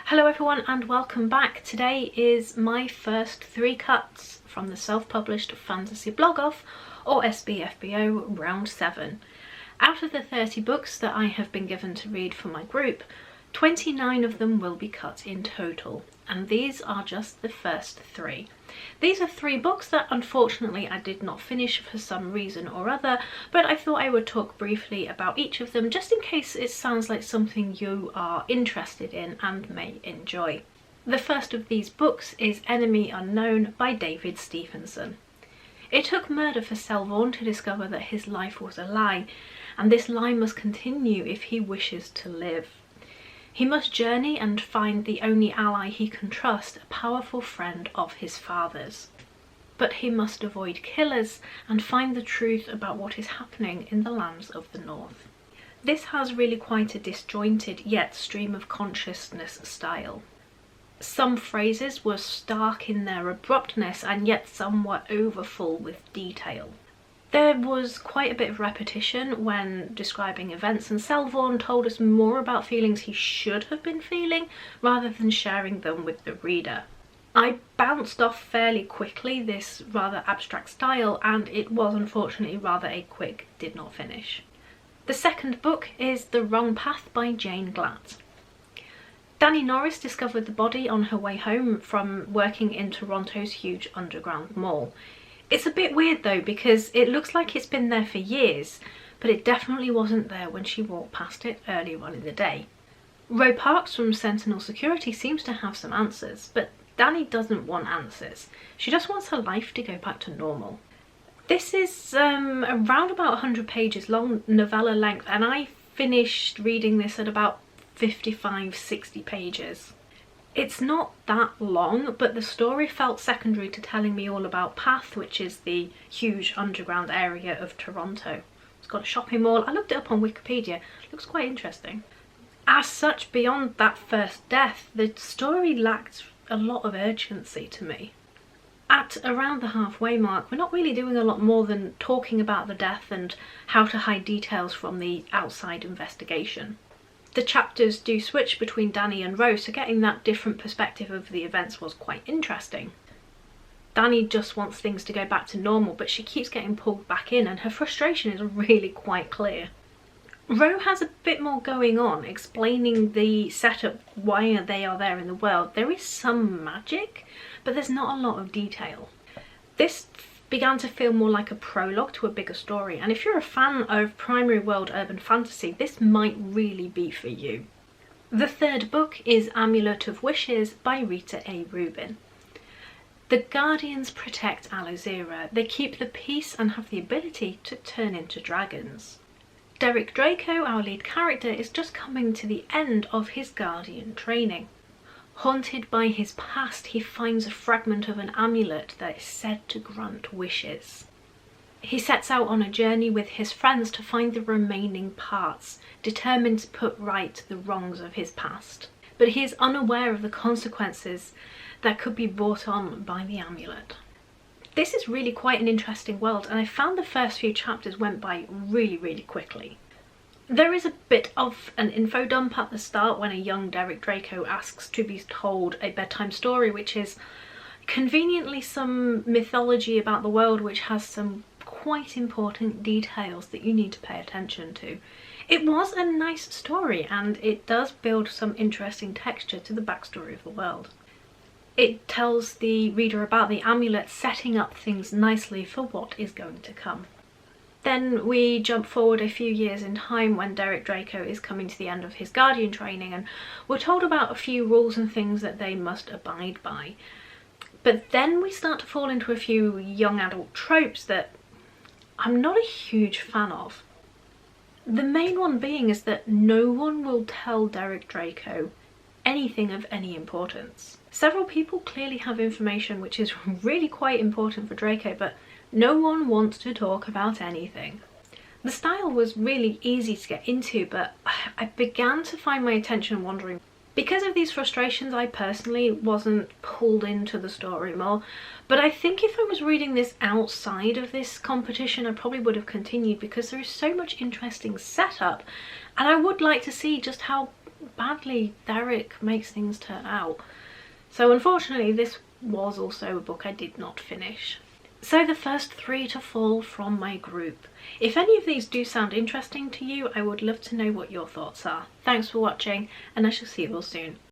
Hello everyone and welcome back. Today is my first 3 cuts from the self-published fantasy blog off, or SPFBO, round 7. Out of the 30 books that I have been given to read for my group, 29 of them will be cut in total, and these are just the first 3. These are 3 books that unfortunately I did not finish for some reason or other, but I thought I would talk briefly about each of them just in case it sounds like something you are interested in and may enjoy. The first of these books is Enemy Unknown by David Stephenson. It took murder for Selvorn to discover that his life was a lie, and this lie must continue if he wishes to live. He must journey and find the only ally he can trust, a powerful friend of his father's. But he must avoid killers and find the truth about what is happening in the lands of the north. This has really quite a disjointed yet stream of consciousness style. Some phrases were stark in their abruptness and yet some were overfull with detail. There was quite a bit of repetition when describing events, and Selvorn told us more about feelings he should have been feeling rather than sharing them with the reader. I bounced off fairly quickly this rather abstract style, and it was unfortunately rather a quick did not finish. The second book is The Wrong Path by Jane Glatt. Danny Norris discovered the body on her way home from working in Toronto's huge underground mall. It's a bit weird though, because it looks like it's been there for years, but it definitely wasn't there when she walked past it earlier on in the day. Ro Parks from Sentinel Security seems to have some answers, but Danny doesn't want answers. She just wants her life to go back to normal. This is around about 100 pages long, novella length, and I finished reading this at about 55-60 pages. It's not that long, but the story felt secondary to telling me all about Path, which is the huge underground area of Toronto. It's got a shopping mall. I looked it up on Wikipedia. It looks quite interesting. As such, beyond that first death, the story lacked a lot of urgency to me. At around the halfway mark, we're not really doing a lot more than talking about the death and how to hide details from the outside investigation. The chapters do switch between Danny and Ro, so getting that different perspective of the events was quite interesting. Danny just wants things to go back to normal, but she keeps getting pulled back in, and her frustration is really quite clear. Ro has a bit more going on, explaining the setup, why they are there in the world. There is some magic, but there's not a lot of detail. This began to feel more like a prologue to a bigger story, and if you're a fan of primary world urban fantasy, this might really be for you. The third book is Amulet of Wishes by Rita A. Rubin. The Guardians protect Alozira. They keep the peace and have the ability to turn into dragons. Derek Draco, our lead character, is just coming to the end of his Guardian training. Haunted by his past, he finds a fragment of an amulet that is said to grant wishes. He sets out on a journey with his friends to find the remaining parts, determined to put right the wrongs of his past. But he is unaware of the consequences that could be brought on by the amulet. This is really quite an interesting world, and I found the first few chapters went by really quickly. There is a bit of an info dump at the start when a young Derek Draco asks to be told a bedtime story, which is conveniently some mythology about the world which has some quite important details that you need to pay attention to. It was a nice story, and it does build some interesting texture to the backstory of the world. It tells the reader about the amulet, setting up things nicely for what is going to come. Then we jump forward a few years in time when Derek Draco is coming to the end of his Guardian training, and we're told about a few rules and things that they must abide by. But then we start to fall into a few young adult tropes that I'm not a huge fan of. The main one being is that no one will tell Derek Draco anything of any importance. Several people clearly have information which is really quite important for Draco, but no one wants to talk about anything. The style was really easy to get into, but I began to find my attention wandering. Because of these frustrations, I personally wasn't pulled into the story more, but I think if I was reading this outside of this competition, I probably would have continued, because there is so much interesting setup, and I would like to see just how badly Derek makes things turn out. So unfortunately this was also a book I did not finish. So the first 3 to fall from my group. If any of these do sound interesting to you, I would love to know what your thoughts are. Thanks for watching, and I shall see you all soon.